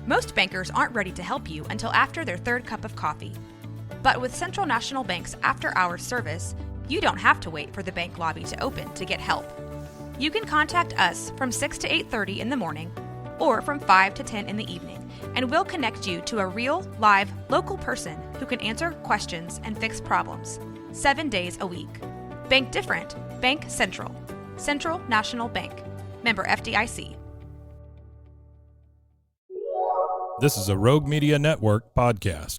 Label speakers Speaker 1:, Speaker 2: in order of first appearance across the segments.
Speaker 1: Most bankers aren't ready to help you until after their third cup of coffee. But with Central National Bank's after-hours service, you don't have to wait for the bank lobby to open to get help. You can contact us from 6 to 8:30 in the morning or from 5 to 10 in the evening, and we'll connect you to a real, live, local person who can answer questions and fix problems 7 days a week. Bank different. Bank Central. Central National Bank. Member FDIC.
Speaker 2: This is a Rogue Media Network podcast.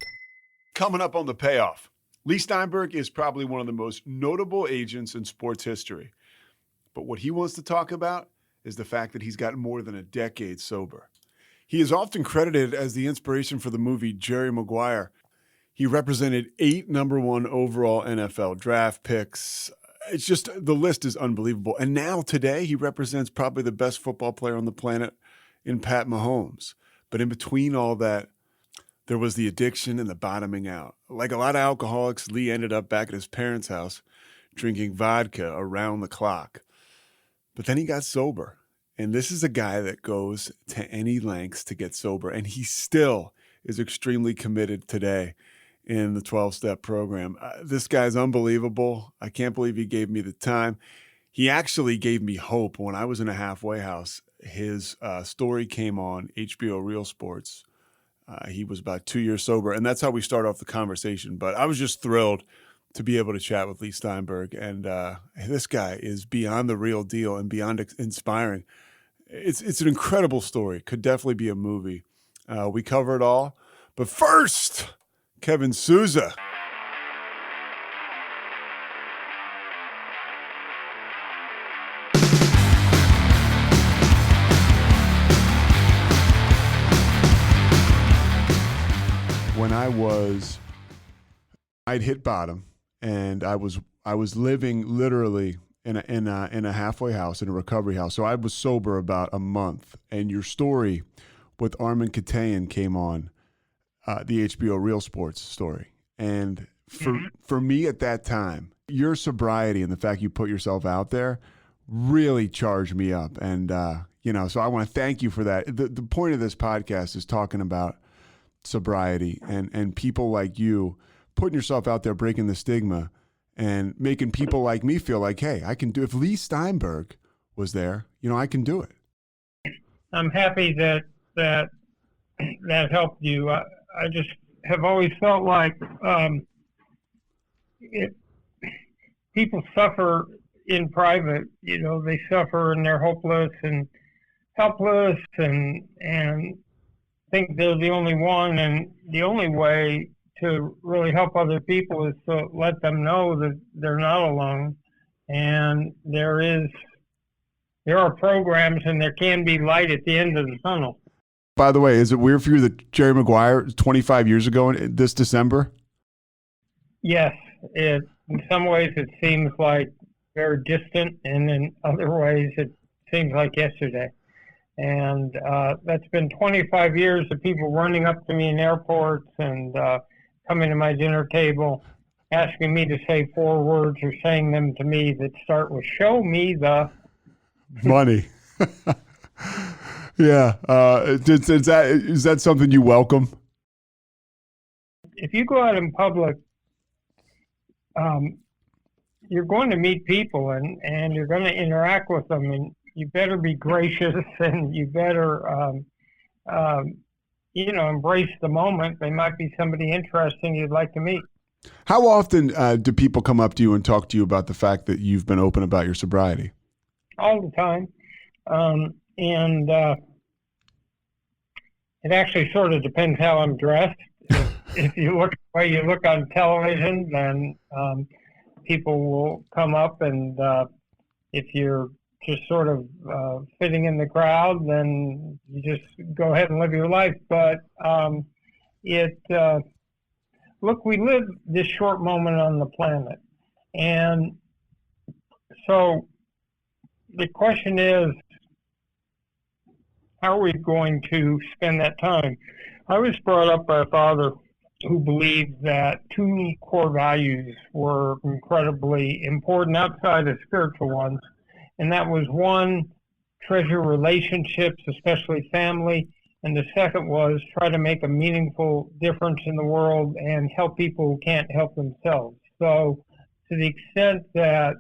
Speaker 3: Coming up on The Payoff, Leigh Steinberg is probably one of the most notable agents in sports history. But what he wants to talk about is the fact that he's gotten more than a decade sober. He is often credited as the inspiration for the movie Jerry Maguire. He represented 8 number 1 overall NFL draft picks. It's just, the list is unbelievable. And now today he represents probably the best football player on the planet in Pat Mahomes. But in between all that, there was the addiction and the bottoming out. Like a lot of alcoholics, Leigh ended up back at his parents' house drinking vodka around the clock. But then he got sober. And this is a guy that goes to any lengths to get sober. And he still is extremely committed today in the 12-step program. This guy's unbelievable. I can't believe he gave me the time. He actually gave me hope when I was in a halfway house. His story came on HBO Real Sports. He was about 2 years sober, and that's how we start off the conversation. But I was just thrilled to be able to chat with Leigh Steinberg, and this guy is beyond the real deal and beyond inspiring. It's an incredible story. Could definitely be a movie. We cover it all. But first, Kevin Souza. When I'd hit bottom, and I was living literally in a halfway house, in a recovery house. So I was sober about a month. And your story with Armin Katayan came on the HBO Real Sports story. And for me at that time, your sobriety and the fact you put yourself out there really charged me up. And so I want to thank you for that. The point of this podcast is talking about sobriety and people like you putting yourself out there, breaking the stigma and making people like me feel like, hey, I can do, if Leigh Steinberg was there, I can do it.
Speaker 4: I'm happy that helped you. I just have always felt like people suffer in private, they suffer and they're hopeless and helpless and think they're the only one, and the only way to really help other people is to let them know that they're not alone, and there are programs and there can be light at the end of the tunnel.
Speaker 3: By the way, is it weird for you that Jerry Maguire 25 years ago this December?
Speaker 4: Yes, in some ways it seems like very distant, and in other ways it seems like yesterday. And that's been 25 years of people running up to me in airports and coming to my dinner table, asking me to say 4 words or saying them to me that start with "show me the
Speaker 3: money." Yeah. Is that something you welcome?
Speaker 4: If you go out in public, you're going to meet people and you're going to interact with them, and you better be gracious and you better, embrace the moment. They might be somebody interesting you'd like to meet.
Speaker 3: How often do people come up to you and talk to you about the fact that you've been open about your sobriety?
Speaker 4: All the time. And it actually sort of depends how I'm dressed. If you look the way you look on television, then people will come up, and if you're just sort of fitting in the crowd, then you just go ahead and live your life. But look, we live this short moment on the planet. And so the question is, how are we going to spend that time? I was brought up by a father who believed that 2 core values were incredibly important outside of spiritual ones. And that was 1, treasure relationships, especially family, and the second was try to make a meaningful difference in the world and help people who can't help themselves. So, to the extent that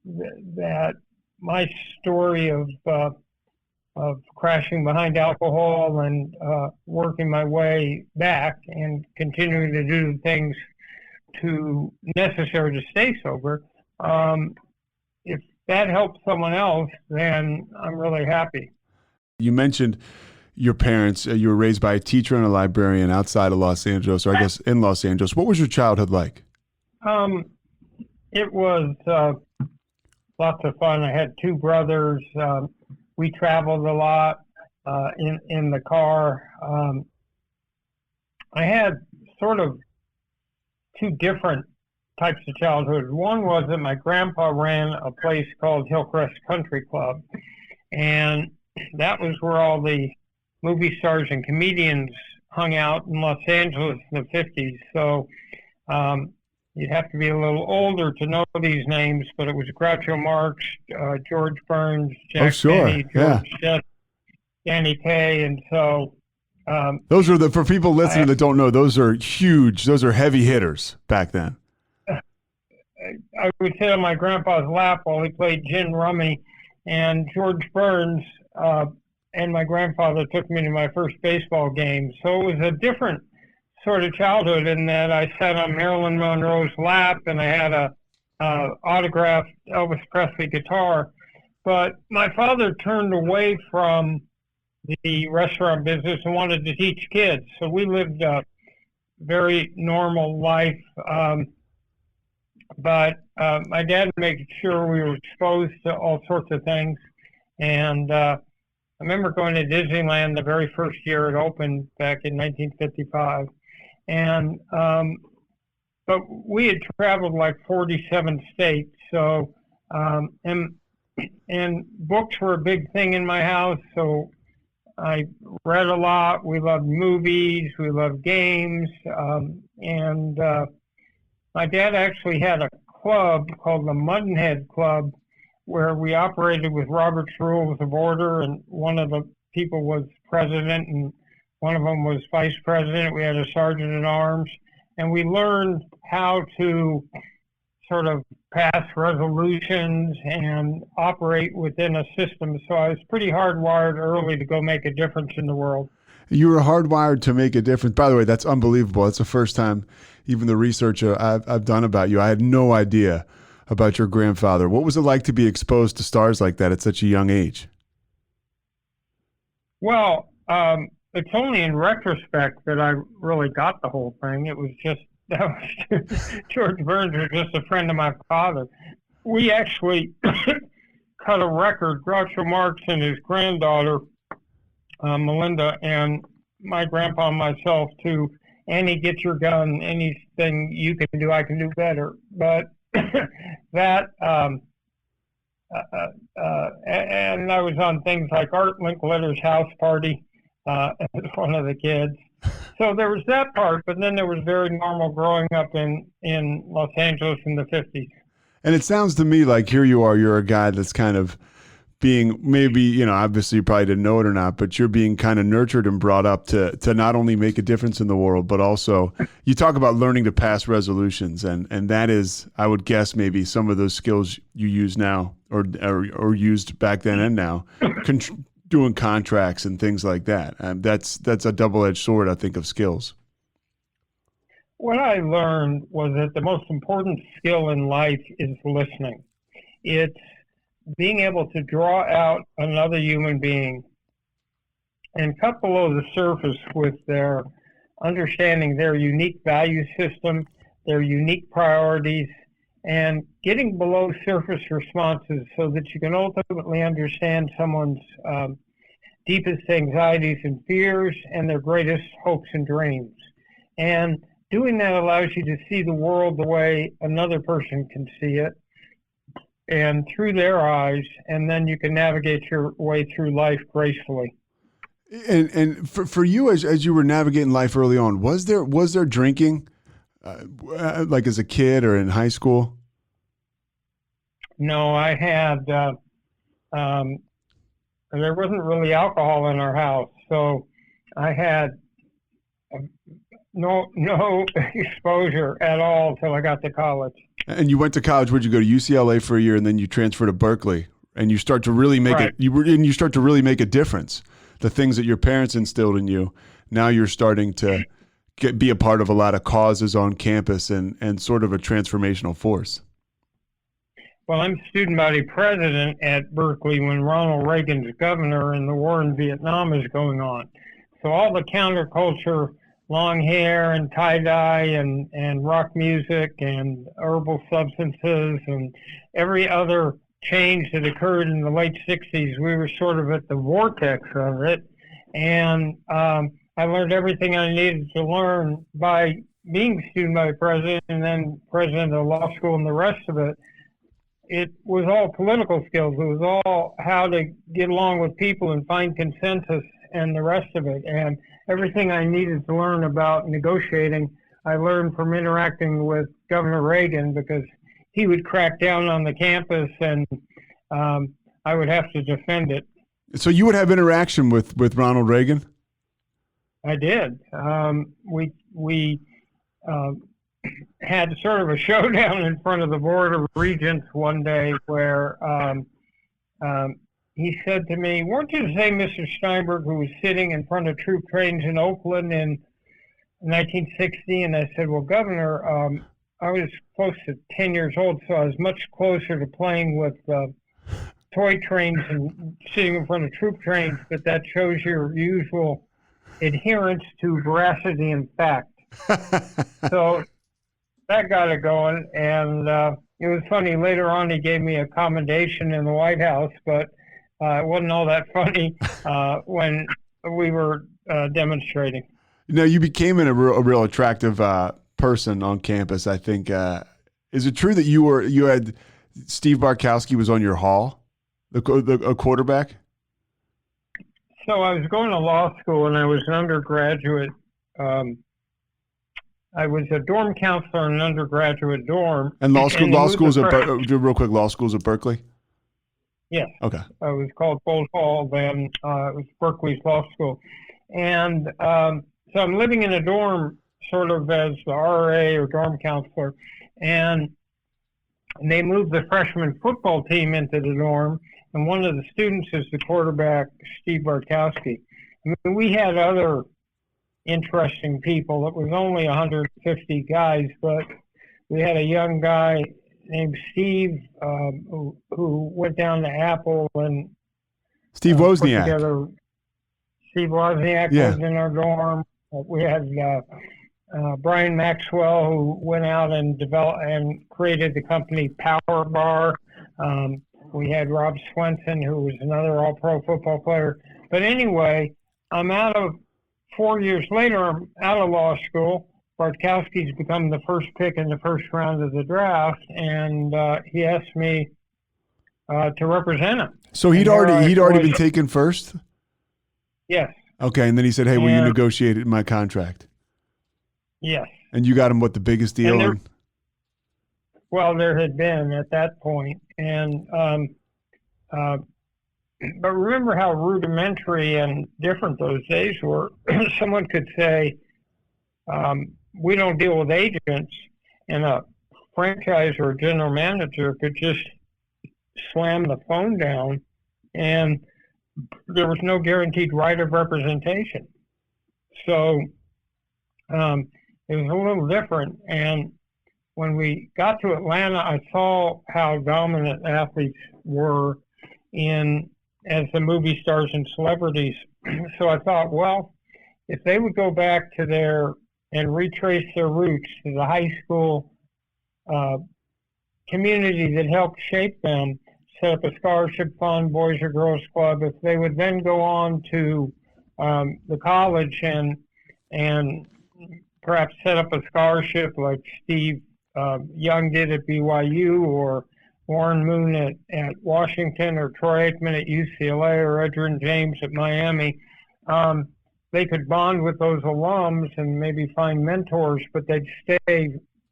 Speaker 4: that my story of crashing behind alcohol and working my way back and continuing to do the things necessary to stay sober, if that helps someone else, then I'm really happy.
Speaker 3: You mentioned your parents. You were raised by a teacher and a librarian outside of Los Angeles, or I guess in Los Angeles. What was your childhood like?
Speaker 4: It was lots of fun. I had two brothers. We traveled a lot in the car. I had sort of two different types of childhood. One was that my grandpa ran a place called Hillcrest Country Club, and that was where all the movie stars and comedians hung out in Los Angeles in the 50s. So you'd have to be a little older to know these names, but it was Groucho Marx, George Burns, Jack Benny, George Jett, Danny Kaye, and so
Speaker 3: those are for people listening that don't know, those are huge. Those are heavy hitters back then.
Speaker 4: I would sit on my grandpa's lap while he played gin rummy, and George Burns and my grandfather took me to my first baseball game. So it was a different sort of childhood in that I sat on Marilyn Monroe's lap and I had a autographed Elvis Presley guitar. But my father turned away from the restaurant business and wanted to teach kids. So we lived a very normal life. But my dad made sure we were exposed to all sorts of things. And I remember going to Disneyland the very first year it opened back in 1955. And but we had traveled like 47 states. So and books were a big thing in my house. So I read a lot. We loved movies. We loved games. And my dad actually had a club called the Muttonhead Club where we operated with Robert's Rules of Order, and one of the people was president and one of them was vice president. We had a sergeant at arms, and we learned how to sort of pass resolutions and operate within a system. So I was pretty hardwired early to go make a difference in the world.
Speaker 3: You were hardwired to make a difference. By the way, that's unbelievable. It's the first time, even the research I've done about you, I had no idea about your grandfather. What was it like to be exposed to stars like that at such a young age?
Speaker 4: Well, it's only in retrospect that I really got the whole thing. It was just, George Burns was just a friend of my father. We actually cut a record, Groucho Marx and his granddaughter, Melinda, and my grandpa and myself, to Annie, get your gun, anything you can do, I can do better. But that, and I was on things like Art Linkletter's house party as one of the kids. So there was that part, but then there was very normal growing up in Los Angeles in the 50s.
Speaker 3: And it sounds to me like here you are, you're a guy that's kind of being, maybe, you know, obviously you probably didn't know it or not, but you're being kind of nurtured and brought up to not only make a difference in the world, but also you talk about learning to pass resolutions. And that is, I would guess, maybe some of those skills you use now or used back then and now, doing contracts and things like that. That's a double-edged sword, I think, of skills.
Speaker 4: What I learned was that the most important skill in life is listening. It's being able to draw out another human being and cut below the surface with their understanding their unique value system, their unique priorities, and getting below surface responses so that you can ultimately understand someone's deepest anxieties and fears and their greatest hopes and dreams. And doing that allows you to see the world the way another person can see it and through their eyes, and then you can navigate your way through life gracefully.
Speaker 3: And for you, as you were navigating life early on, was there drinking, like as a kid or in high school?
Speaker 4: No, I had there wasn't really alcohol in our house, so I had no exposure at all till I got to college.
Speaker 3: And you went to college. Where'd you go? To UCLA for a year, and then you transferred to Berkeley, and you start to really make it. You start to really make a difference. The things that your parents instilled in you, now you're starting to be a part of a lot of causes on campus and sort of a transformational force.
Speaker 4: Well, I'm student body president at Berkeley when Ronald Reagan's governor and the war in Vietnam is going on. So all the counterculture, long hair and tie-dye and rock music and herbal substances and every other change that occurred in the late 60s, we were sort of at the vortex of it. And I learned everything I needed to learn by being student body president and then president of the law school and the rest of it. It was all political skills. It was all how to get along with people and find consensus and the rest of it. And everything I needed to learn about negotiating, I learned from interacting with Governor Reagan, because he would crack down on the campus and I would have to defend it.
Speaker 3: So you would have interaction with Ronald Reagan?
Speaker 4: I did. We had sort of a showdown in front of the Board of Regents one day where he said to me, "Weren't you the same Mr. Steinberg who was sitting in front of troop trains in Oakland in 1960? And I said, "Well, Governor, I was close to 10 years old, so I was much closer to playing with toy trains and sitting in front of troop trains, but that shows your usual adherence to veracity and fact." So that got it going, and it was funny. Later on, he gave me a commendation in the White House, but it wasn't all that funny when we were demonstrating.
Speaker 3: No, you became a real attractive person on campus, I think. Is it true that you had Steve Bartkowski was on your hall, a quarterback?
Speaker 4: So I was going to law school, and I was an undergraduate. I was a dorm counselor in an undergraduate dorm. And law school's at
Speaker 3: real quick. Law school's at Berkeley.
Speaker 4: Yes.
Speaker 3: Okay.
Speaker 4: It was called Bolt Hall then. It was Berkeley's law school, and so I'm living in a dorm, sort of as the RA or dorm counselor, and they moved the freshman football team into the dorm, and one of the students is the quarterback, Steve Bartkowski. I mean, we had other interesting people. It was only 150 guys, but we had a young guy named Steve who went down to Apple and
Speaker 3: Steve Wozniak.
Speaker 4: Steve Wozniak was in our dorm. We had Brian Maxwell, who went out and developed and created the company Power Bar. We had Rob Swenson, who was another all-pro football player. But anyway, 4 years later, I'm out of law school. Bartkowski's become the first pick in the first round of the draft, and he asked me to represent him.
Speaker 3: So he'd already been taken first?
Speaker 4: Yes.
Speaker 3: Okay, and then he said, "Hey, will you negotiate my contract?"
Speaker 4: Yes.
Speaker 3: And you got him what, the biggest deal?
Speaker 4: Well, there had been at that point, and but remember how rudimentary and different those days were. Someone could say, "We don't deal with agents," and a franchise or a general manager could just slam the phone down, and there was no guaranteed right of representation. So it was a little different. And when we got to Atlanta, I saw how dominant athletes were as the movie stars and celebrities. So I thought, well, if they would go back to and retrace their roots to the high school community that helped shape them, set up a scholarship fund, Boys or Girls Club, if they would then go on to the college and perhaps set up a scholarship like Steve Young did at BYU, or Warren Moon at Washington, or Troy Aikman at UCLA, or Edgerrin James at Miami, they could bond with those alums and maybe find mentors, but they'd stay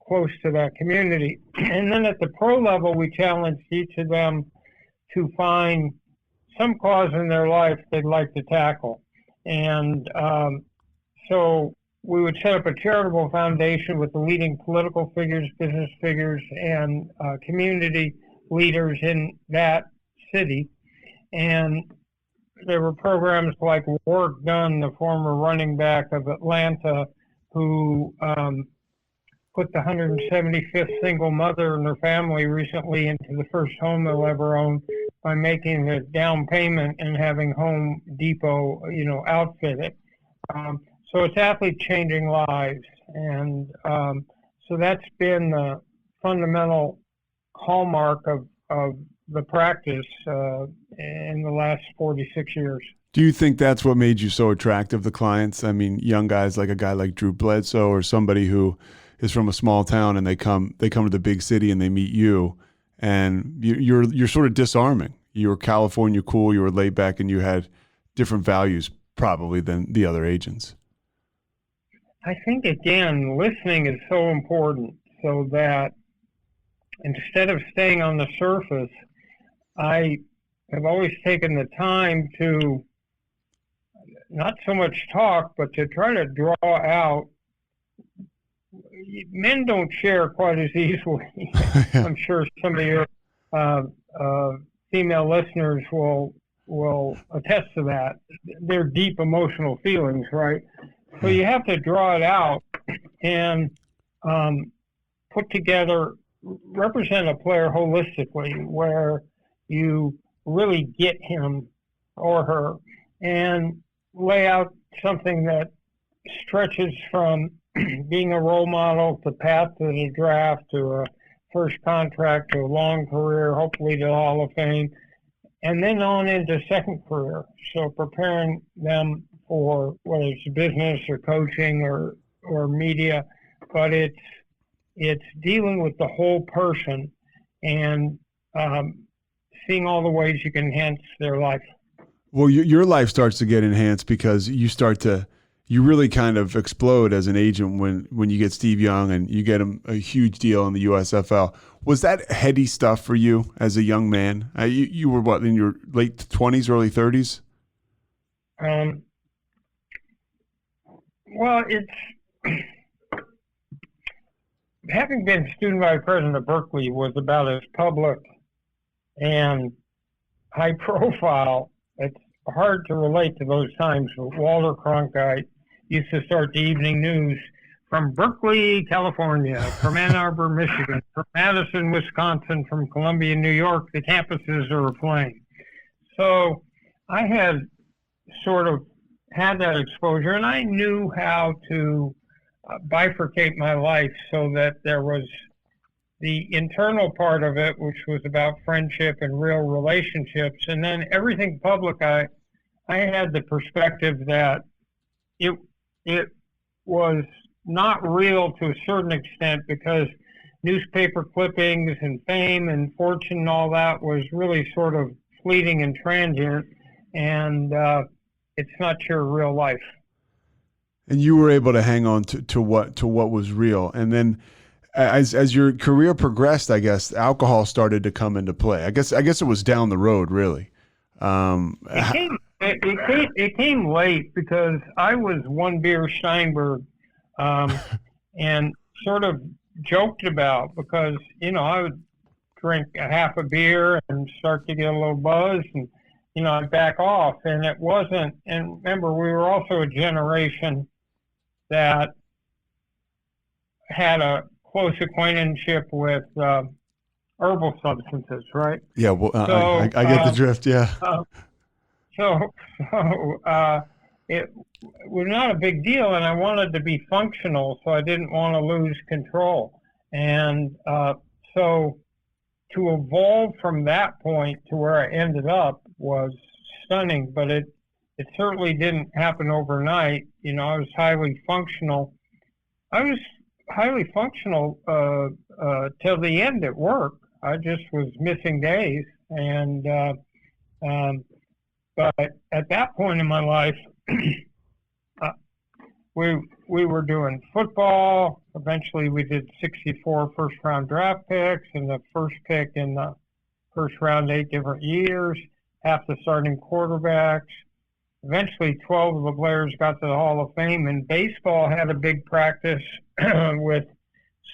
Speaker 4: close to that community. And then at the pro level, we challenged each of them to find some cause in their life they'd like to tackle. And so we would set up a charitable foundation with the leading political figures, business figures, and community leaders in that city. And there were programs like Warwick Dunn, the former running back of Atlanta, who put the 175th single mother and her family recently into the first home they'll ever own by making the down payment and having Home Depot, outfit it. So it's athlete changing lives. And so that's been the fundamental hallmark of the practice in the last 46 years.
Speaker 3: Do you think that's what made you so attractive to clients? I mean, young guys like a guy like Drew Bledsoe or somebody who is from a small town and they come to the big city and they meet you, and you're sort of disarming. You were California cool, you were laid back, and you had different values probably than the other agents.
Speaker 4: I think, again, listening is so important, so that instead of staying on the surface, I have always taken the time to not so much talk, but to try to draw out. Men don't share quite as easily. I'm sure some of your female listeners will attest to that. They're deep emotional feelings, right? So you have to draw it out and put together, represent a player holistically, where you really get him or her and lay out something that stretches from being a role model to path to the draft to a first contract to a long career, hopefully to the Hall of Fame, and then on into second career. So preparing them for whether it's business or coaching or media, but it's dealing with the whole person and seeing all the ways you can enhance their life.
Speaker 3: Well, your life starts to get enhanced because you really kind of explode as an agent when you get Steve Young and you get him a huge deal in the USFL. Was that heady stuff for you as a young man? You were what, in your late 20s, early 30s?
Speaker 4: Well, it's having been student vice president of Berkeley was about as public and high profile. It's hard to relate to those times. Walter Cronkite used to start the evening news from Berkeley, California, from Ann Arbor, Michigan, from Madison, Wisconsin, from Columbia, New York. The campuses are aflame. So I had sort of had that exposure, and I knew how to bifurcate my life so that there was the internal part of it, which was about friendship and real relationships, and then everything public. I had the perspective that it was not real to a certain extent because newspaper clippings and fame and fortune and all that was really sort of fleeting and transient, and it's not your real life.
Speaker 3: And you were able to hang on to what was real. And then as your career progressed, I guess alcohol started to come into play. I guess it was down the road, really.
Speaker 4: It came late because I was one beer Steinberg, and sort of joked about because I would drink a half a beer and start to get a little buzz, and I'd back off, and it wasn't. And remember, we were also a generation that had a close acquaintainship with herbal substances, right?
Speaker 3: Yeah, well, I get the drift. Yeah.
Speaker 4: It was not a big deal, and I wanted to be functional, so I didn't want to lose control. And so to evolve from that point to where I ended up was stunning, but it certainly didn't happen overnight. I was highly functional. Till the end at work. I just was missing days, and but at that point in my life, we were doing football. Eventually, we did 64 first-round draft picks and the first pick in the first round 8 different years. half the starting quarterbacks. Eventually, 12 of the players got to the Hall of Fame, and baseball had a big practice with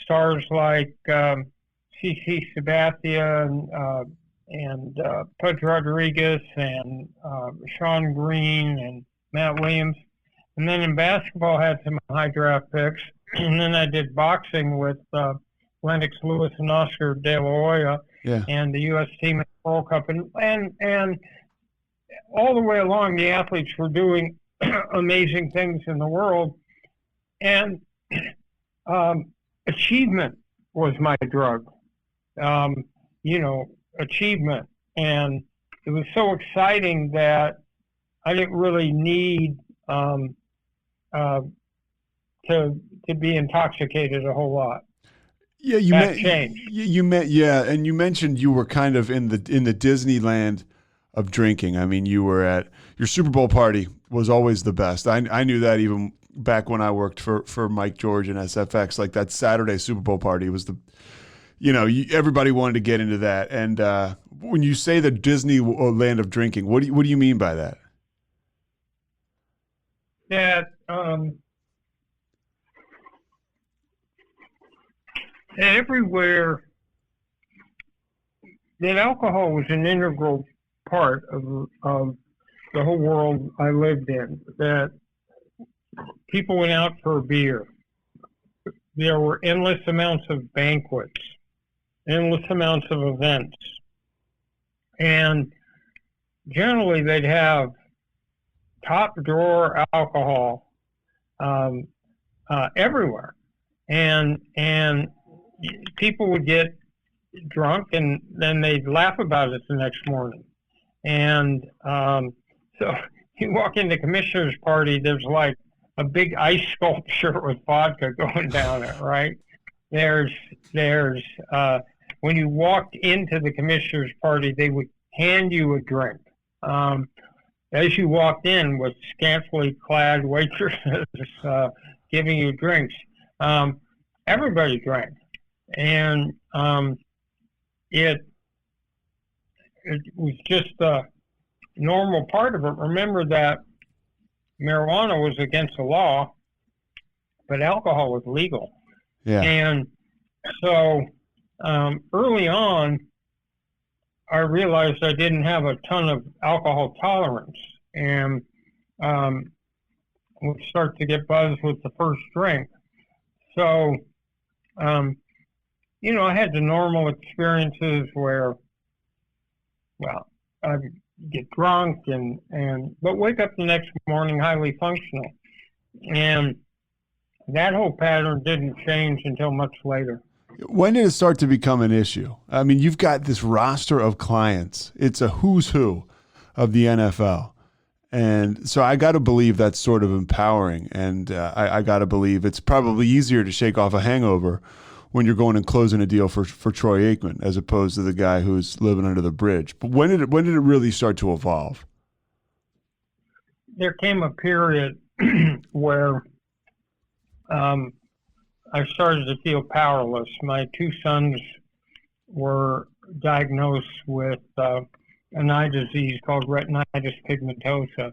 Speaker 4: stars like CC Sabathia and Pudge Rodriguez and Sean Green and Matt Williams. And then in basketball, I had some high draft picks. And then I did boxing with Lennox Lewis and Oscar De La Hoya and the U.S. team at the World Cup. And all the way along, the athletes were doing amazing things in the world. And achievement was my drug. Achievement. And it was so exciting that I didn't really need to be intoxicated a whole lot.
Speaker 3: Yeah, and you mentioned you were kind of in the Disneyland of drinking. I mean, you were at your Super Bowl party was always the best. I knew that even back when I worked for Mike George and SFX. Like that Saturday Super Bowl party was everybody wanted to get into that. And when you say the Disneyland of drinking, what do you mean by that?
Speaker 4: That everywhere that alcohol was an integral part of the whole world I lived in. That people went out for a beer. There were endless amounts of banquets, endless amounts of events, and generally they'd have top drawer alcohol everywhere, and people would get drunk and then they'd laugh about it the next morning. And so you walk into the commissioner's party, there's like a big ice sculpture with vodka going down it, right? There's when you walked into the commissioner's party, they would hand you a drink. As you walked in with scantily clad waitresses giving you drinks, everybody drank. And it was just a normal part of it. Remember that marijuana was against the law, but alcohol was legal.
Speaker 3: Yeah.
Speaker 4: And so early on, I realized I didn't have a ton of alcohol tolerance, and would start to get buzzed with the first drink. So, I had the normal experiences where, well, I'd get drunk but wake up the next morning highly functional. And that whole pattern didn't change until much later.
Speaker 3: When did it start to become an issue? I mean, you've got this roster of clients. It's a who's who of the NFL. And so I got to believe that's sort of empowering. And I got to believe it's probably easier to shake off a hangover when you're going and closing a deal for Troy Aikman as opposed to the guy who's living under the bridge. But when did it really start to evolve?
Speaker 4: There came a period where I started to feel powerless. My two sons were diagnosed with an eye disease called retinitis pigmentosa,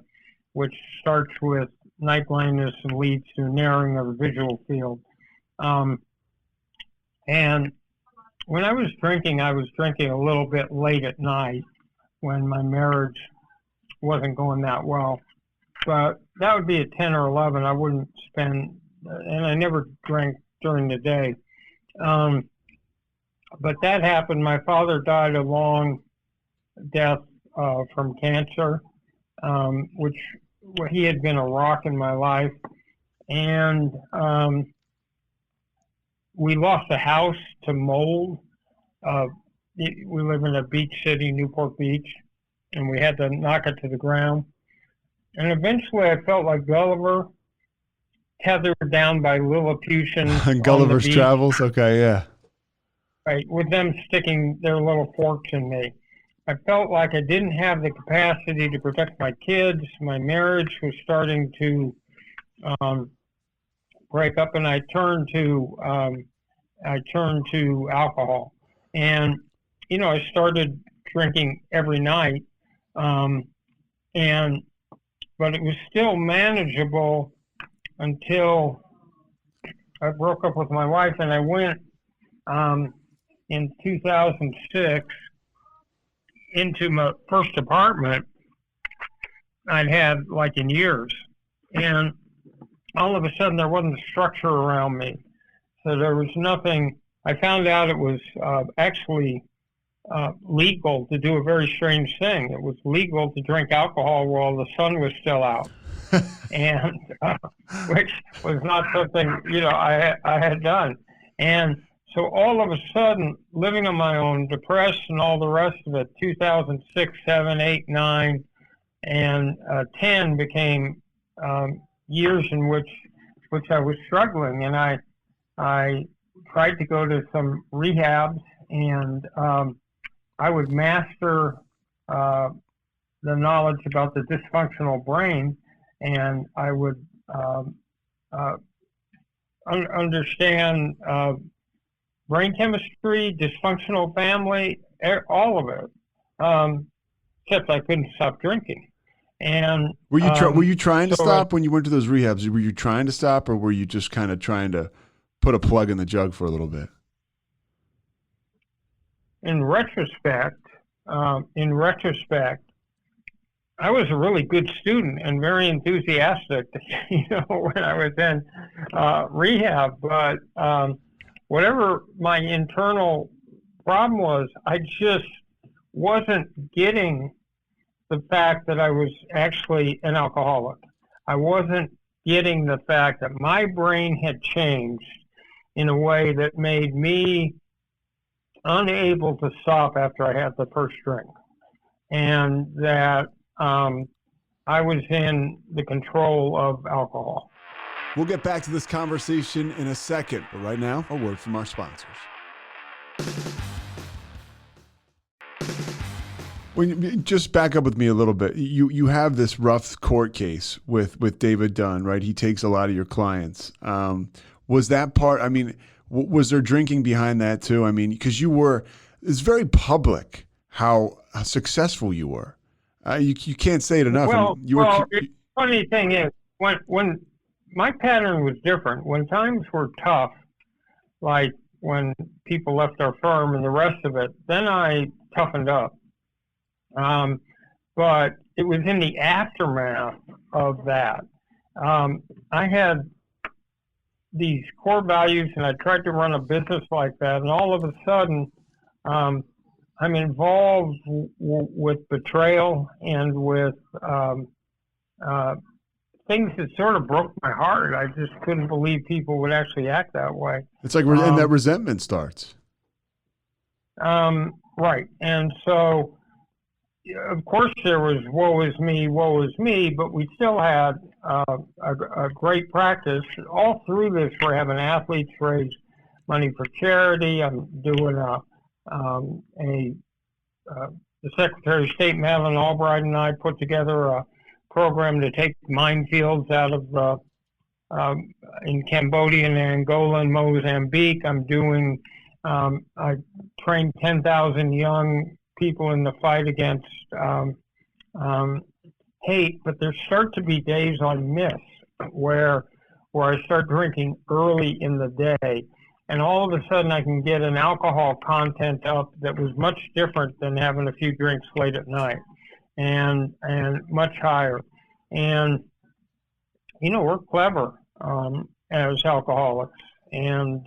Speaker 4: which starts with night blindness and leads to narrowing of the visual field. And when I was drinking a little bit late at night when my marriage wasn't going that well. But that would be at 10 or 11. I wouldn't spend, and I never drank during the day. But that happened. My father died a long death from cancer, which he had been a rock in my life. And we lost a house to mold. We live in a beach city, Newport Beach, and we had to knock it to the ground. And eventually I felt like Gulliver, tethered down by Lilliputian.
Speaker 3: Gulliver's Travels? Okay, yeah.
Speaker 4: Right, with them sticking their little forks in me. I felt like I didn't have the capacity to protect my kids. My marriage was starting to break up, and I turned to alcohol. And I started drinking every night, But it was still manageable until I broke up with my wife, and I went in 2006 into my first apartment I'd had like in years. And all of a sudden there wasn't a structure around me. So there was nothing. I found out it was actually legal to do a very strange thing. It was legal to drink alcohol while the sun was still out. And which was not something, I had done. And so all of a sudden, living on my own, depressed and all the rest of it, 2006, 7, 8, 9, and 10 became years in which I was struggling. And I tried to go to some rehabs, and I would master the knowledge about the dysfunctional brain, and I would understand brain chemistry, dysfunctional family, all of it, except I couldn't stop drinking. And
Speaker 3: were you trying to stop when you went to those rehabs? Were you trying to stop, or were you just kind of trying to put a plug in the jug for a little bit?
Speaker 4: In retrospect, I was a really good student and very enthusiastic, when I was in rehab. But whatever my internal problem was, I just wasn't getting the fact that I was actually an alcoholic. I wasn't getting the fact that my brain had changed in a way that made me unable to stop after I had the first drink, and that I was in the control of alcohol.
Speaker 3: We'll get back to this conversation in a second, but right now, a word from our sponsors. Just back up with me a little bit. You have this rough court case with David Dunn, right? He takes a lot of your clients. Was that part? I mean, was there drinking behind that too? I mean, because it's very public how successful you were. You can't say it enough.
Speaker 4: The funny thing is, when my pattern was different, when times were tough, like when people left our firm and the rest of it, then I toughened up. But it was in the aftermath of that. I had these core values, and I tried to run a business like that, and all of a sudden, I'm involved with betrayal and with things that sort of broke my heart. I just couldn't believe people would actually act that way.
Speaker 3: It's like, and that resentment starts.
Speaker 4: Right. And so, of course, there was woe is me, but we still had a great practice. All through this, we're having athletes raise money for charity. I'm doing the Secretary of State, Madeleine Albright, and I put together a program to take minefields out of in Cambodia and Angola and Mozambique. I'm doing, I trained 10,000 young people in the fight against hate, but there start to be days on miss where I start drinking early in the day, and all of a sudden I can get an alcohol content up that was much different than having a few drinks late at night, and much higher. And we're clever as alcoholics, and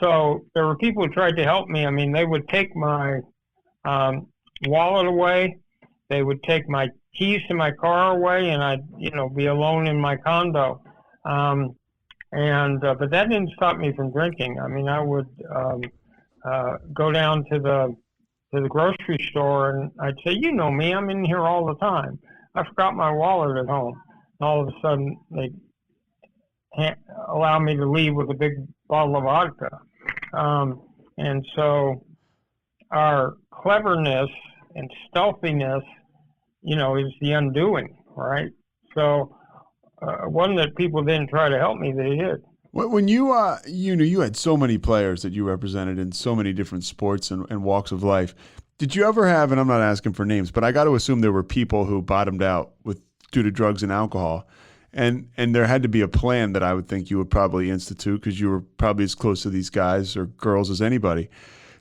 Speaker 4: so there were people who tried to help me. I mean, they would take my wallet away, they would take my keys to my car away, and I'd be alone in my condo. But that didn't stop me from drinking. I mean, I would go down to the grocery store, and I'd say, me, I'm in here all the time. I forgot my wallet at home. And all of a sudden, they allow me to leave with a big bottle of vodka. And so our cleverness and stealthiness, is the undoing, right? So one that people didn't try to help me, they did.
Speaker 3: When you you had so many players that you represented in so many different sports and walks of life, Did you ever have, and I'm not asking for names, but I got to assume there were people who bottomed out due to drugs and alcohol, and there had to be a plan that I would think you would probably institute because you were probably as close to these guys or girls as anybody.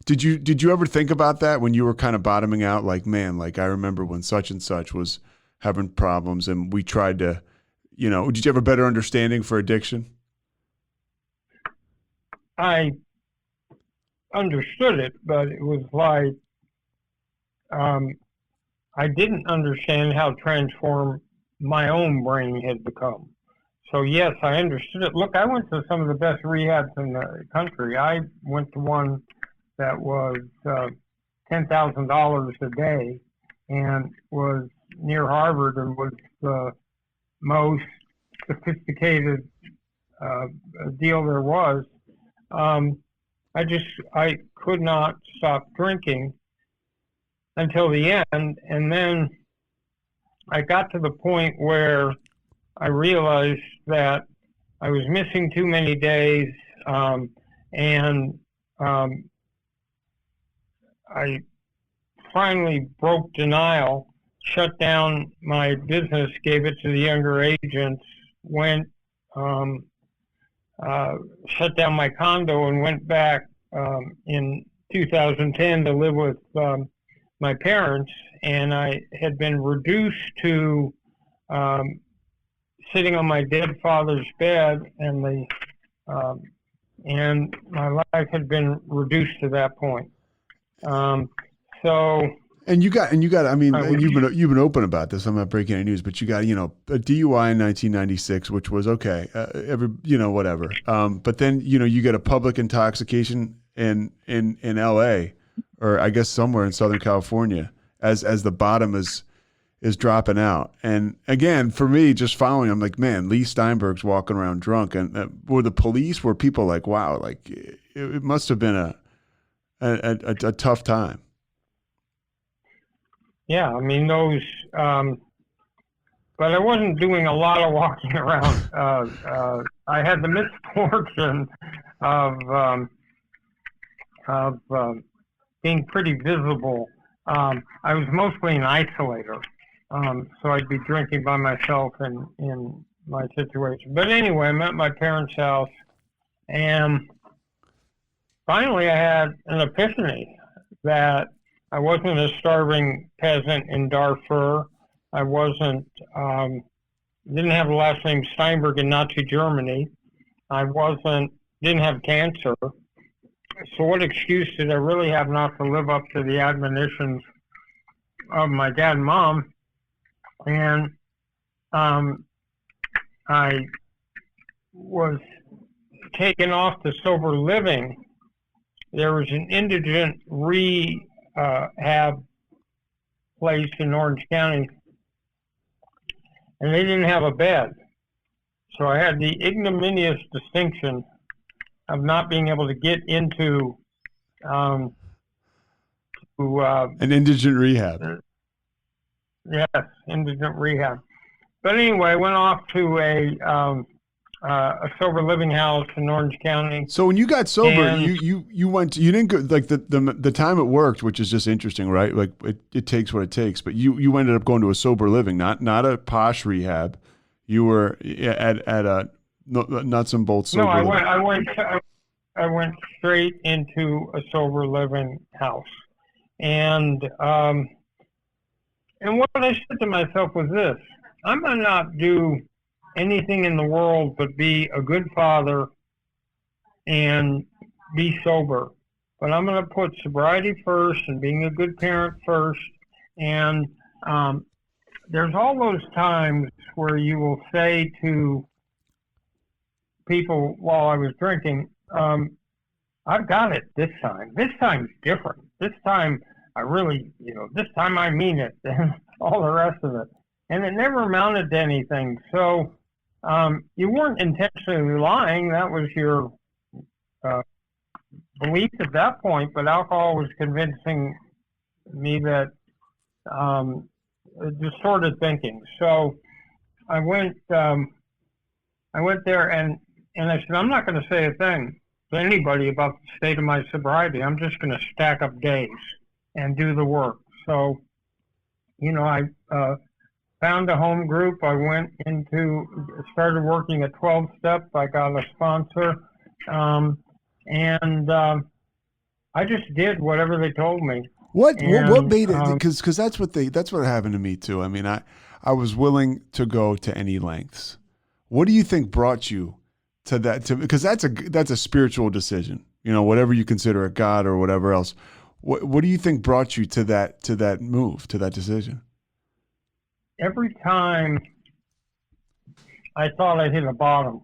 Speaker 3: Did you ever think about that when you were kind of bottoming out? Like, man, like I remember when such and such was having problems, and we tried to, did you have a better understanding for addiction?
Speaker 4: I understood it, but it was like I didn't understand how transformed my own brain had become. So yes, I understood it. Look, I went to some of the best rehabs in the country. I went to one that was $10,000 a day and was near Harvard and was the most sophisticated deal there was. I could not stop drinking until the end, and then I got to the point where I realized that I was missing too many days, and I finally broke denial, shut down my business, gave it to the younger agents, shut down my condo, and went back in 2010 to live with my parents. And I had been reduced to sitting on my dead father's bed, and my life had been reduced to that point.
Speaker 3: And you got. I mean, you've been open about this. I'm not breaking any news, but you got, a DUI in 1996, which was okay. Whatever. But then, you get a public intoxication in LA, or I guess somewhere in Southern California, as the bottom is dropping out. And again, for me, just following, I'm like, man, Leigh Steinberg's walking around drunk, and were people like, wow, like it must have been a tough time.
Speaker 4: Yeah, I mean those, but I wasn't doing a lot of walking around. I had the misfortune of being pretty visible. I was mostly an isolator, so I'd be drinking by myself in my situation. But anyway, I'm at my parents' house, and finally I had an epiphany that I wasn't a starving peasant in Darfur. I didn't have the last name Steinberg in Nazi Germany. I didn't have cancer. So what excuse did I really have not to live up to the admonitions of my dad and mom? And I was taken off to sober living. There was an indigent rehab place in Orange County, and they didn't have a bed. So I had the ignominious distinction of not being able to get into
Speaker 3: an indigent rehab.
Speaker 4: Yes, indigent rehab. But anyway, I went off to a sober living house in Orange County.
Speaker 3: So when you got sober, you went. You didn't go like the time it worked, which is just interesting, right? Like it takes what it takes. But you ended up going to a sober living, not a posh rehab. You were at a nuts and bolts sober.
Speaker 4: No, I went straight into a sober living house, and what I said to myself was this: I'm gonna not do anything in the world but be a good father and be sober. But I'm going to put sobriety first and being a good parent first. And there's all those times where you will say to people while I was drinking, I've got it this time. This time's different. This time I really, this time I mean it, and all the rest of it. And it never amounted to anything. So you weren't intentionally lying. That was your belief at that point. But alcohol was convincing me that distorted thinking. So I went there and I said, I'm not going to say a thing to anybody about the state of my sobriety. I'm just going to stack up days. do the work. So, I found a home group. I started working at 12-step. I got a sponsor, and I just did whatever they told me.
Speaker 3: What made it? Because that's what happened to me too. I mean, I was willing to go to any lengths. What do you think brought you to that? Because that's a spiritual decision. Whatever you consider a God or whatever else. What do you think brought you to that move, to that decision?
Speaker 4: Every time I thought I hit a bottom,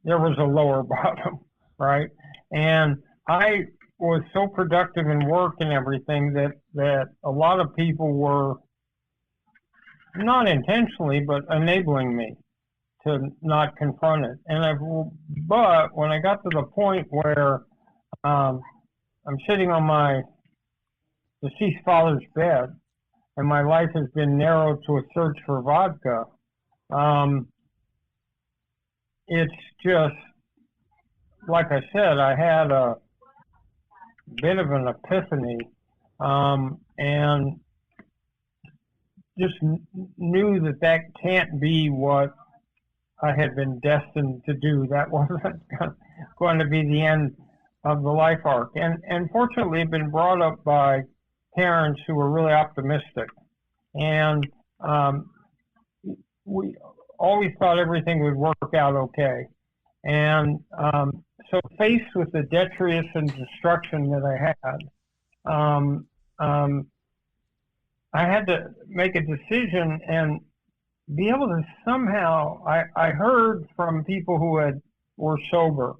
Speaker 4: there was a lower bottom, right? And I was so productive in work and everything that a lot of people were not intentionally, but enabling me to not confront it. But when I got to the point where I'm sitting on my deceased father's bed, and my life has been narrowed to a search for vodka, it's just, like I said, I had a bit of an epiphany, and just knew that can't be what I had been destined to do. That wasn't going to be the end of the life arc. And fortunately, I've been brought up by parents who were really optimistic. And we always thought everything would work out okay. And so faced with the detritus and destruction that I had to make a decision and be able to somehow, I heard from people who were sober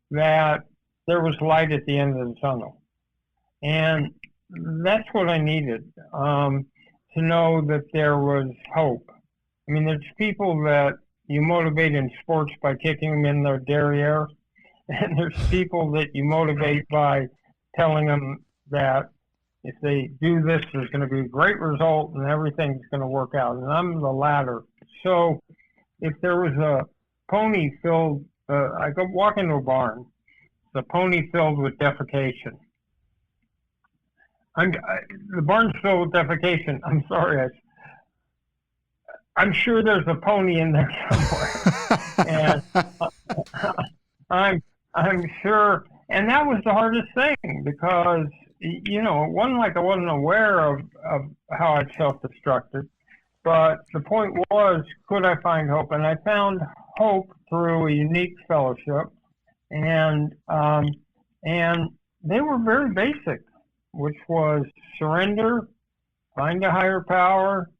Speaker 4: that there was light at the end of the tunnel. And that's what I needed, to know that there was hope. I mean, there's people that you motivate in sports by kicking them in their derriere, and there's people that you motivate by telling them that if they do this, there's going to be a great result and everything's going to work out. And I'm the latter. So if there was a pony filled, I go walk into a barn, the pony filled with defecation. The barn's filled with defecation. I'm sorry. I'm sure there's a pony in there somewhere. And I'm sure. And that was the hardest thing because, it wasn't like I wasn't aware of how I'd self-destructed. But the point was, could I find hope? And I found hope through a unique fellowship. And they were very basic, which was surrender, find a higher power,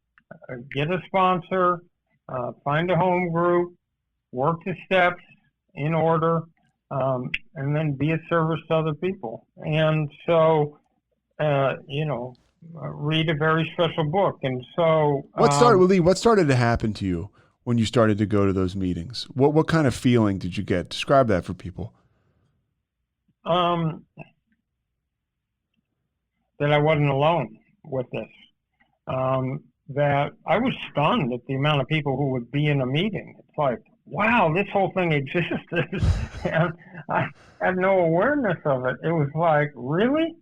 Speaker 4: get a sponsor, find a home group, work the steps in order, and then be of service to other people. And so, read a very special book. And so,
Speaker 3: Leigh, what started to happen to you when you started to go to those meetings? What kind of feeling did you get? Describe that for people.
Speaker 4: That I wasn't alone with this. That I was stunned at the amount of people who would be in a meeting. It's like, wow, this whole thing existed. And I had no awareness of it. It was like, really?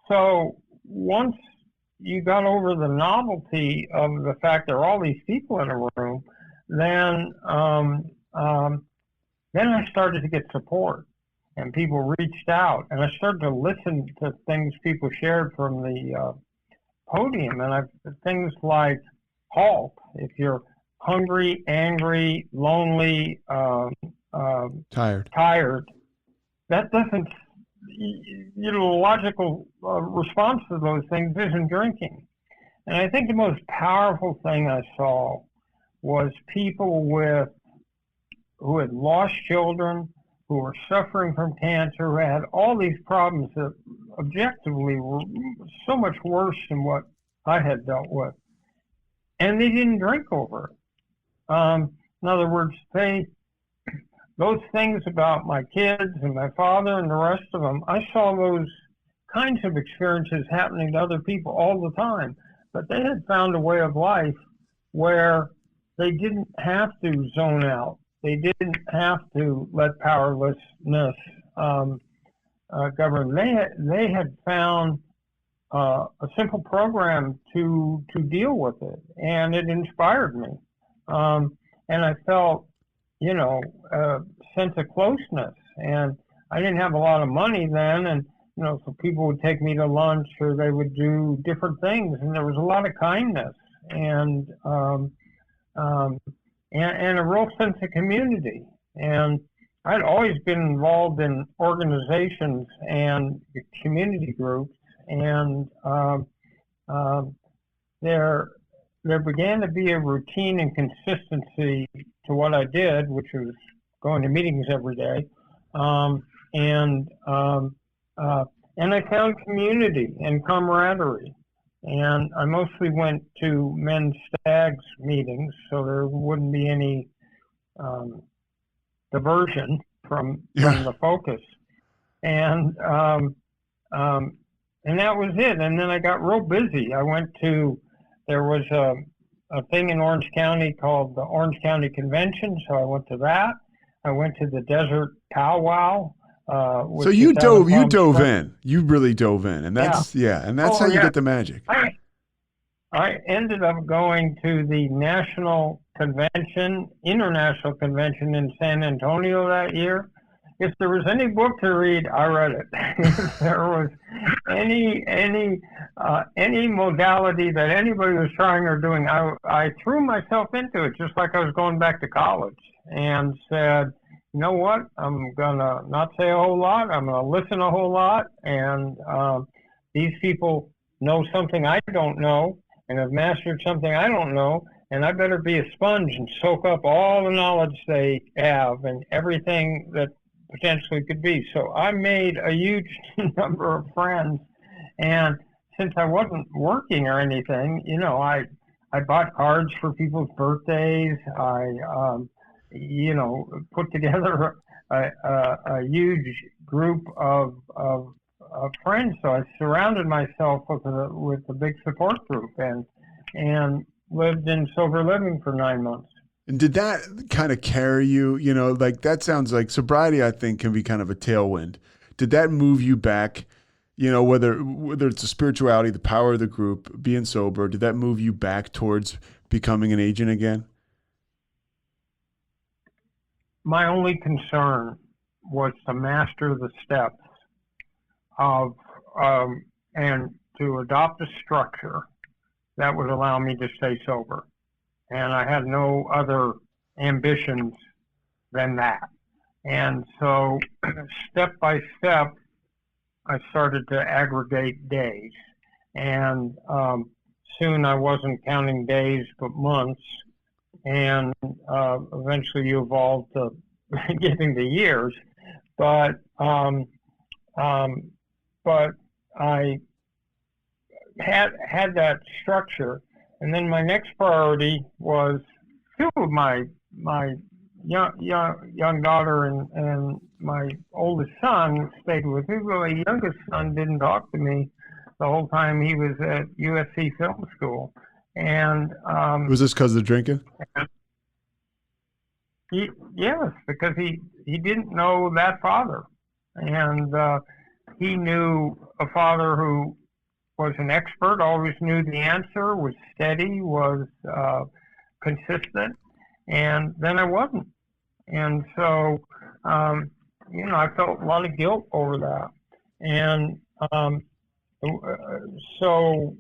Speaker 4: So once you got over the novelty of the fact there are all these people in a room, then I started to get support. And people reached out, and I started to listen to things people shared from the podium. And things like HALT. If you're hungry, angry, lonely,
Speaker 3: tired,
Speaker 4: that doesn't. The logical response to those things isn't drinking. And I think the most powerful thing I saw was people who had lost children, who were suffering from cancer, who had all these problems that objectively were so much worse than what I had dealt with. And they didn't drink over it. In other words, those things about my kids and my father and the rest of them, I saw those kinds of experiences happening to other people all the time. But they had found a way of life where they didn't have to zone out. They didn't have to let powerlessness govern. They had found a simple program to deal with it, and it inspired me. And I felt, a sense of closeness. And I didn't have a lot of money then, and so people would take me to lunch, or they would do different things, and there was a lot of kindness and a real sense of community. And I'd always been involved in organizations and community groups, and there began to be a routine and consistency to what I did, which was going to meetings every day, and I found community and camaraderie. And I mostly went to men's stags meetings, so there wouldn't be any diversion from the focus. And that was it. And then I got real busy. There was a thing in Orange County called the Orange County Convention, so I went to that. I went to the Desert Powwow.
Speaker 3: So you dove in. You really dove in, and that's and that's how you get the magic.
Speaker 4: I ended up going to the International Convention in San Antonio that year. If there was any book to read, I read it. If there was any modality that anybody was trying or doing, I threw myself into it, just like I was going back to college, and said, you know what, I'm going to not say a whole lot, I'm going to listen a whole lot, and these people know something I don't know, and have mastered something I don't know, and I better be a sponge and soak up all the knowledge they have and everything that potentially could be. So I made a huge number of friends, and since I wasn't working or anything, I bought cards for people's birthdays. I put together a huge group of friends. So I surrounded myself with a big support group, and lived in sober living for 9 months.
Speaker 3: And did that kind of carry you? That sounds like sobriety, I think, can be kind of a tailwind. Did that move you back? Whether it's the spirituality, the power of the group, being sober, did that move you back towards becoming an agent again?
Speaker 4: My only concern was to master the steps of and to adopt a structure that would allow me to stay sober. And I had no other ambitions than that. And so step by step, I started to aggregate days. And soon I wasn't counting days, but months. And eventually you evolve to getting the years. But I had that structure. And then my next priority was two of my young daughter and my oldest son stayed with me. My youngest son didn't talk to me the whole time he was at USC Film School. And
Speaker 3: was this because of the drinking?
Speaker 4: Yes, because he didn't know that father, and he knew a father who was an expert, always knew the answer, was steady, was consistent, and then I wasn't. And so, I felt a lot of guilt over that. And so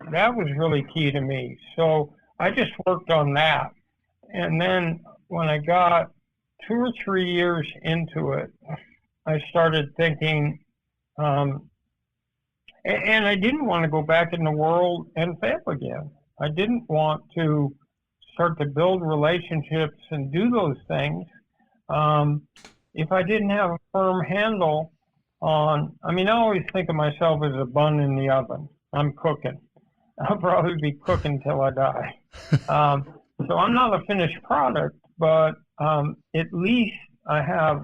Speaker 4: that was really key to me. So I just worked on that. And then when I got 2 or 3 years into it, I started thinking, and I didn't want to go back in the world and fail again. I didn't want to start to build relationships and do those things if I didn't have a firm handle on, I always think of myself as a bun in the oven. I'm cooking. I'll probably be cooking till I die. So I'm not a finished product, but at least I have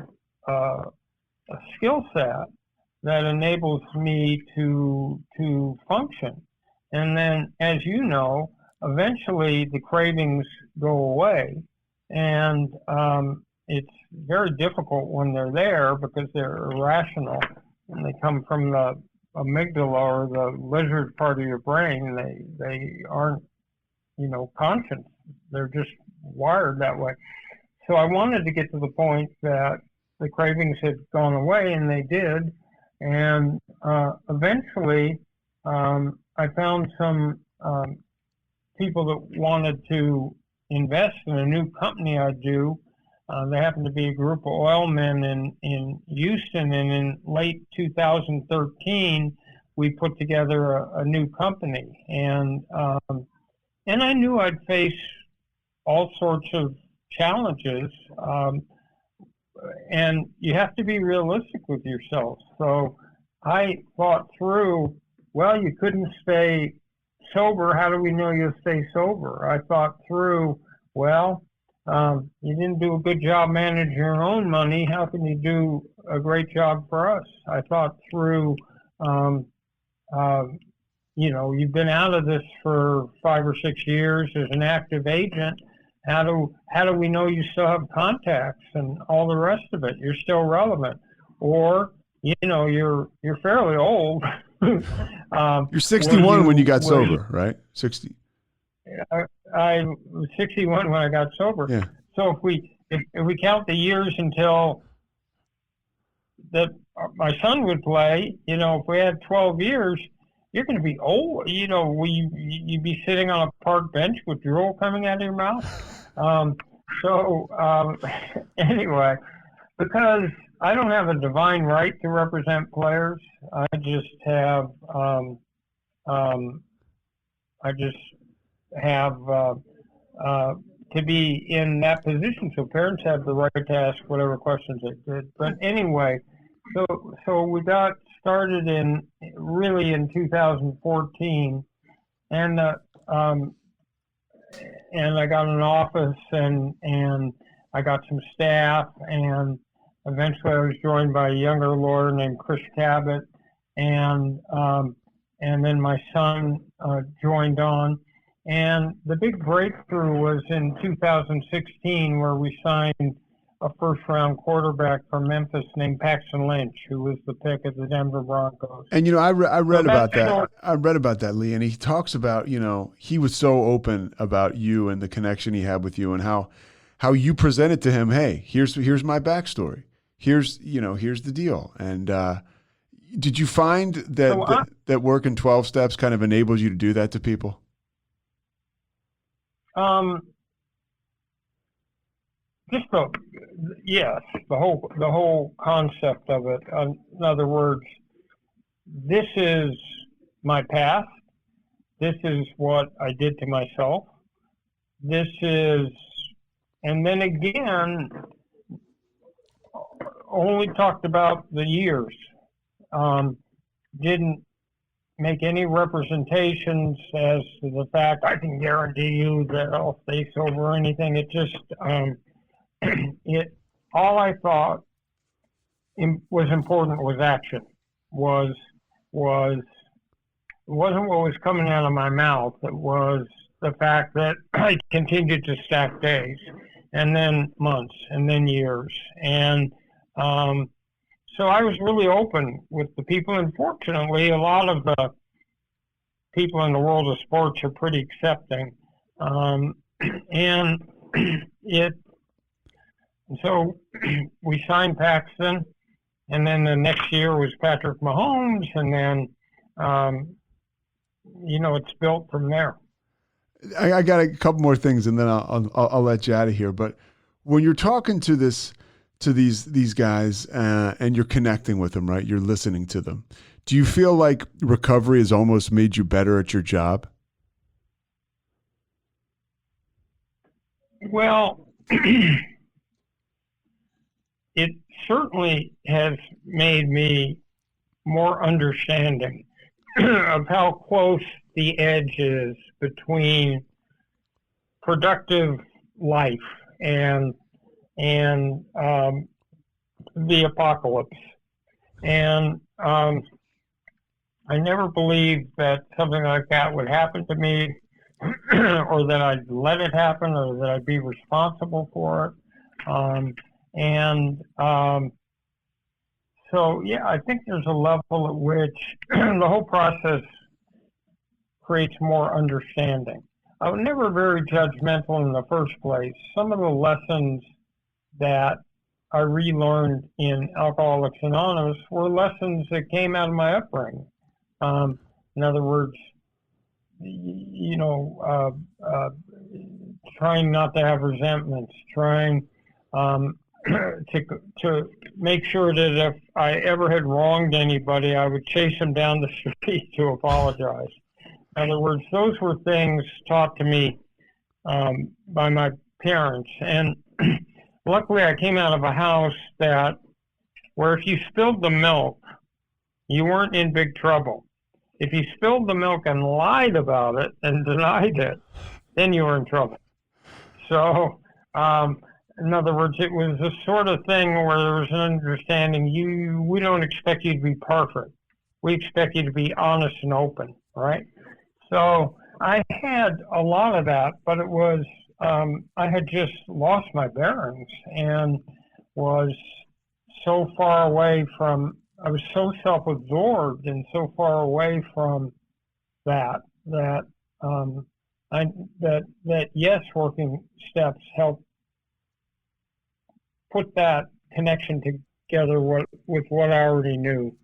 Speaker 4: a skill set that enables me to function. And then, as you know, eventually the cravings go away, and it's very difficult when they're there because they're irrational and they come from the amygdala or the lizard part of your brain. They aren't, conscious. They're just wired that way. So I wanted to get to the point that the cravings had gone away, and they did. And eventually, I found some people that wanted to invest in a new company I do. They happened to be a group of oil men in Houston, and in late 2013, we put together a new company. And I knew I'd face all sorts of challenges, and you have to be realistic with yourself. So I thought through, well, you couldn't stay sober. How do we know you'll stay sober? I thought through, well, you didn't do a good job managing your own money. How can you do a great job for us? I thought through, you've been out of this for 5 or 6 years as an active agent. How do we know you still have contacts and all the rest of it? You're still relevant, or you're fairly old.
Speaker 3: You're 61 when you got sober, right? 60.
Speaker 4: I was 61 when I got sober.
Speaker 3: Yeah.
Speaker 4: So if we count the years until that my son would play, if we had 12 years, you're going to be old. You'd be sitting on a park bench with drool coming out of your mouth. Anyway, because I don't have a divine right to represent players, I just have to be in that position. So parents have the right to ask whatever questions they did. But anyway, so we got started in 2014, and I got an office and I got some staff, and eventually I was joined by a younger lawyer named Chris Cabot, and then my son joined on. And the big breakthrough was in 2016, where we signed a first-round quarterback from Memphis named Paxton Lynch, who was the pick of the Denver Broncos.
Speaker 3: And I read about that. I read about that, Leigh, and he talks about he was so open about you and the connection he had with you, and how you presented to him, hey, here's my backstory, here's the deal. And did you find that that work in 12 steps kind of enables you to do that to people?
Speaker 4: Yes, the whole concept of it. In other words, this is my past. This is what I did to myself. And then again, only talked about the years. Didn't make any representations as to the fact I can guarantee you that I'll stay sober or anything. It just all I thought was important was action. It wasn't what was coming out of my mouth. It was the fact that I continued to stack days, and then months, and then years, and so I was really open with the people. And fortunately, a lot of the people in the world of sports are pretty accepting, and so we signed Paxton, and then the next year was Patrick Mahomes, and then it's built from there.
Speaker 3: I got a couple more things, and then I'll let you out of here. But when you're talking to these guys and you're connecting with them, right? You're listening to them. Do you feel like recovery has almost made you better at your job?
Speaker 4: Well, it certainly has made me more understanding of how close the edge is between productive life and the apocalypse. And I never believed that something like that would happen to me, or that I'd let it happen, or that I'd be responsible for it. So yeah, I think there's a level at which the whole process creates more understanding. I was never very judgmental in the first place. Some of the lessons that I relearned in Alcoholics Anonymous were lessons that came out of my upbringing. In other words, trying not to have resentments, trying to make sure that if I ever had wronged anybody, I would chase them down the street to apologize. In other words, those were things taught to me by my parents. And luckily, I came out of a house where if you spilled the milk, you weren't in big trouble. If you spilled the milk and lied about it and denied it, then you were in trouble. So, in other words, it was the sort of thing where there was an understanding. We don't expect you to be perfect. We expect you to be honest and open, right? So I had a lot of that, but it was, I had just lost my bearings and was so far away from, I was so self-absorbed and so far away from that yes, working steps help put that connection together with what I already knew.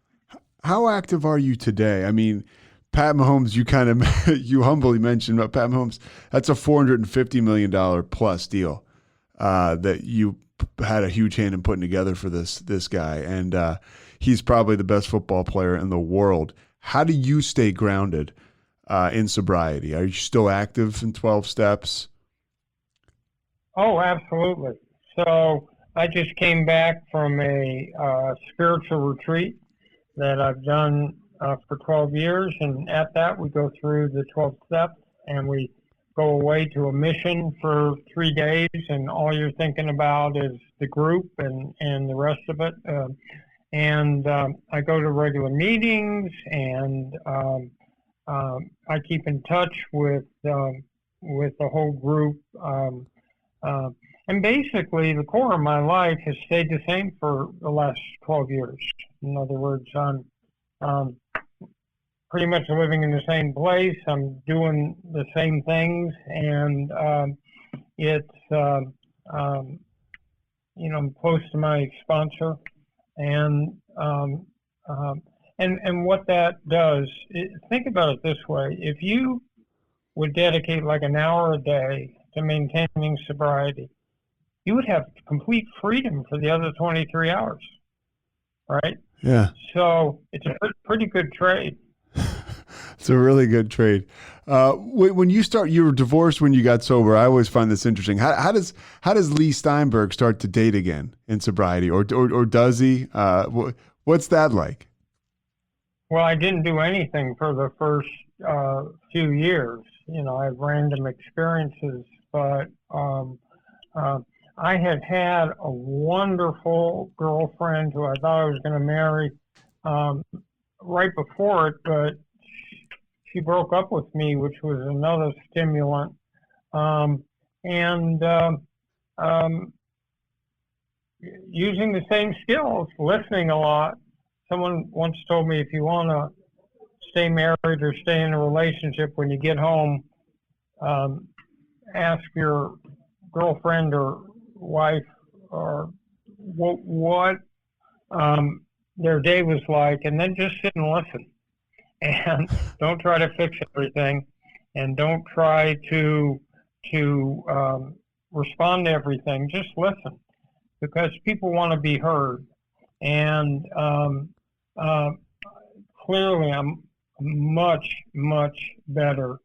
Speaker 3: How active are you today? I mean, Pat Mahomes, you humbly mentioned about Pat Mahomes. That's a $450 million plus deal that you had a huge hand in putting together for this guy. And he's probably the best football player in the world. How do you stay grounded in sobriety? Are you still active in 12 steps?
Speaker 4: Oh, absolutely. So I just came back from a spiritual retreat that I've done for 12 years. And at that, we go through the 12 steps and we go away to a mission for 3 days. And all you're thinking about is the group and the rest of it. I go to regular meetings and I keep in touch with the whole group. And basically, the core of my life has stayed the same for the last 12 years. In other words, I'm pretty much living in the same place. I'm doing the same things, and I'm close to my sponsor, and what that does. Think about it this way: if you would dedicate like an hour a day to maintaining sobriety, you would have complete freedom for the other 23 hours, right?
Speaker 3: Yeah.
Speaker 4: So it's a pretty good trade.
Speaker 3: It's a really good trade. When you were divorced when you got sober. I always find this interesting. How does Leigh Steinberg start to date again in sobriety, or does he? What's that like?
Speaker 4: Well, I didn't do anything for the first few years. I had random experiences, but I had a wonderful girlfriend who I thought I was going to marry right before it, but she broke up with me, which was another stimulant. Using the same skills, listening a lot. Someone once told me, if you want to stay married or stay in a relationship, when you get home, ask your girlfriend or wife or what their day was like, and then just sit and listen. And don't try to fix everything, and don't try to respond to everything. Just listen, because people want to be heard. And clearly, I'm much, much better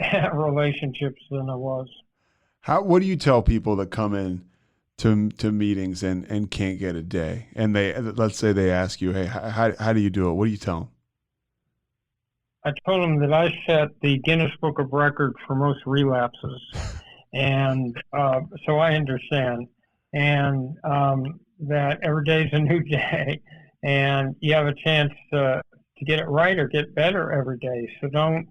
Speaker 4: at relationships than I was.
Speaker 3: What do you tell people that come in to meetings and can't get a day, and let's say they ask you, hey, how do you do it? What do you tell them?
Speaker 4: I told them that I set the Guinness Book of Records for most relapses, and so I understand, and that every day is a new day, and you have a chance to get it right or get better every day. So don't,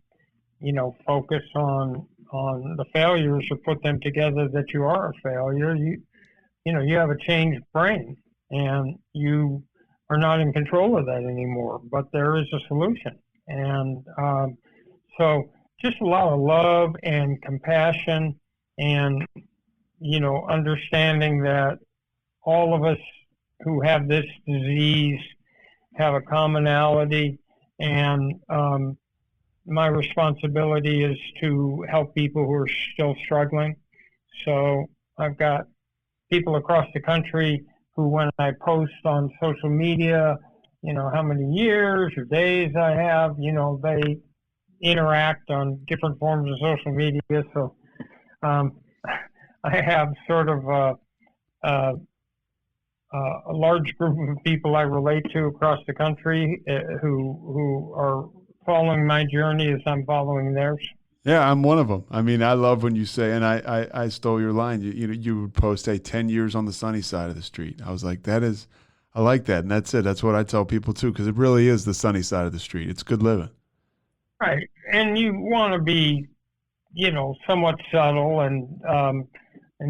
Speaker 4: focus on the failures or put them together that you are a failure. You have a changed brain, and you are not in control of that anymore, but there is a solution. And so just a lot of love and compassion and, understanding that all of us who have this disease have a commonality, and my responsibility is to help people who are still struggling. So I've got people across the country who, when I post on social media, how many years or days I have, they interact on different forms of social media. So I have sort of a large group of people I relate to across the country who are following my journey as I'm following theirs.
Speaker 3: Yeah, I'm one of them. I mean, I love when you say, and I stole your line. You would post, hey, 10 years on the sunny side of the street. I was like, I like that. And that's it. That's what I tell people too, because it really is the sunny side of the street. It's good living.
Speaker 4: Right. And you want to be, somewhat subtle, and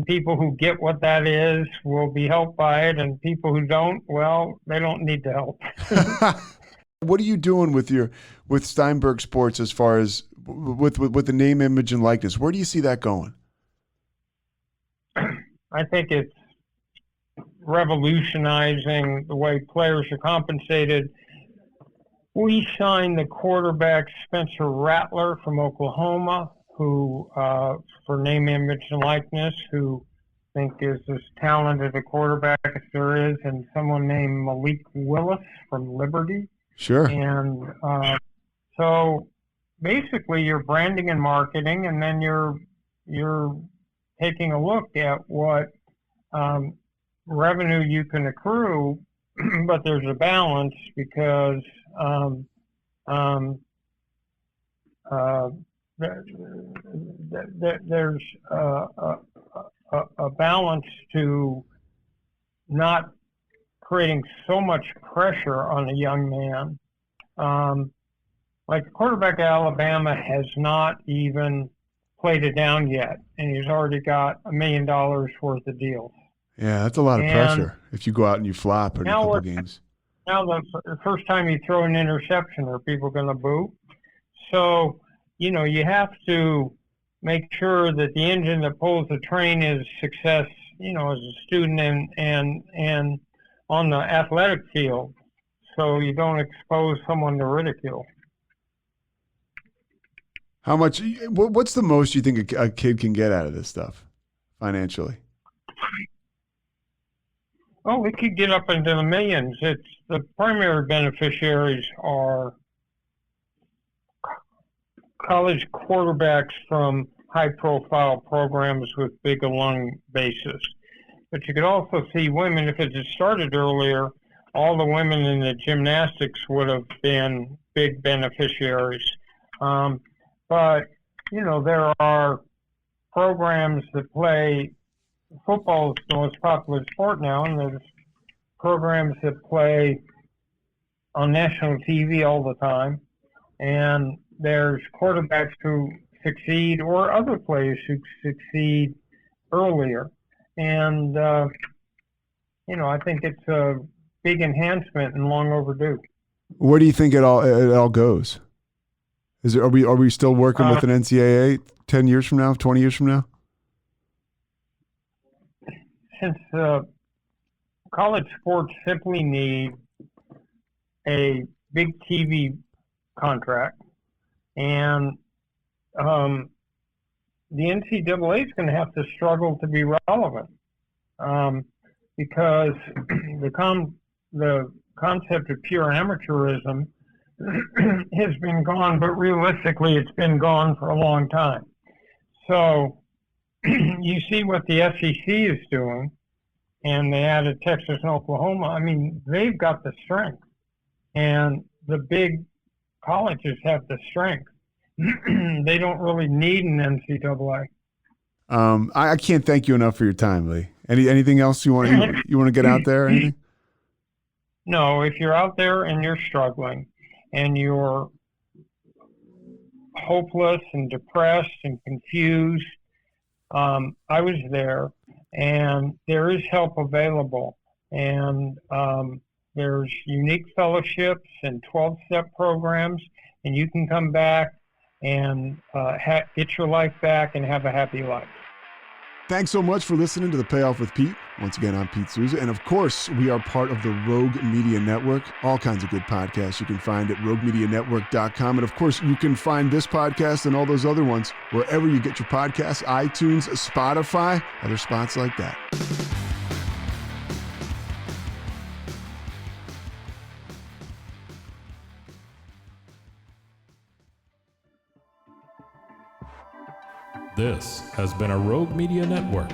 Speaker 4: people who get what that is will be helped by it. And people who don't, well, they don't need the help.
Speaker 3: What are you doing with Steinberg Sports as far as with the name, image, and likeness? Where do you see that going?
Speaker 4: I think it's revolutionizing the way players are compensated. We signed the quarterback Spencer Rattler from Oklahoma, who for name, image, and likeness, who I think is as talented a quarterback as there is, and someone named Malik Willis from Liberty.
Speaker 3: Sure.
Speaker 4: And so basically you're branding and marketing, and then you're taking a look at what revenue you can accrue, but there's a balance because there's a balance to not creating so much pressure on a young man. Like the quarterback at Alabama has not even played it down yet, and he's already got $1 million worth of deals.
Speaker 3: Yeah, that's a lot of pressure if you go out and you flop in a couple games.
Speaker 4: Now the first time you throw an interception, are people going to boo? So, you have to make sure that the engine that pulls the train is success, as a student and on the athletic field, so you don't expose someone to ridicule.
Speaker 3: How much? What's the most you think a kid can get out of this stuff financially?
Speaker 4: Oh, it could get up into the millions. It's the primary beneficiaries are college quarterbacks from high-profile programs with big alum bases. But you could also see women, if it had started earlier, all the women in the gymnastics would have been big beneficiaries. But, there are programs that play football is the most popular sport now, and there's programs that play on national TV all the time. And there's quarterbacks who succeed or other players who succeed earlier. And, I think it's a big enhancement and long overdue.
Speaker 3: Where do you think it all goes? Are we still working with an NCAA 10 years from now, 20 years from now?
Speaker 4: Since college sports simply need a big TV contract, and the NCAA is going to have to struggle to be relevant because the concept of pure amateurism has been gone, but realistically it's been gone for a long time. So you see what the SEC is doing, and they added Texas and Oklahoma. I mean, they've got the strength, and the big colleges have the strength. They don't really need an NCAA.
Speaker 3: I can't thank you enough for your time, Leigh. Anything else you want to get out there? Anything?
Speaker 4: No, if you're out there and you're struggling and you're hopeless and depressed and confused, I was there, and there is help available. And There's unique fellowships and 12-step programs, and you can come back and get your life back and have a happy life.
Speaker 3: Thanks so much for listening to The Payoff with Pete. Once again, I'm Pete Souza. And of course, we are part of the Rogue Media Network. All kinds of good podcasts you can find at roguemedianetwork.com. And of course, you can find this podcast and all those other ones wherever you get your podcasts, iTunes, Spotify, other spots like that.
Speaker 2: This has been a Rogue Media Network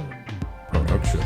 Speaker 2: production.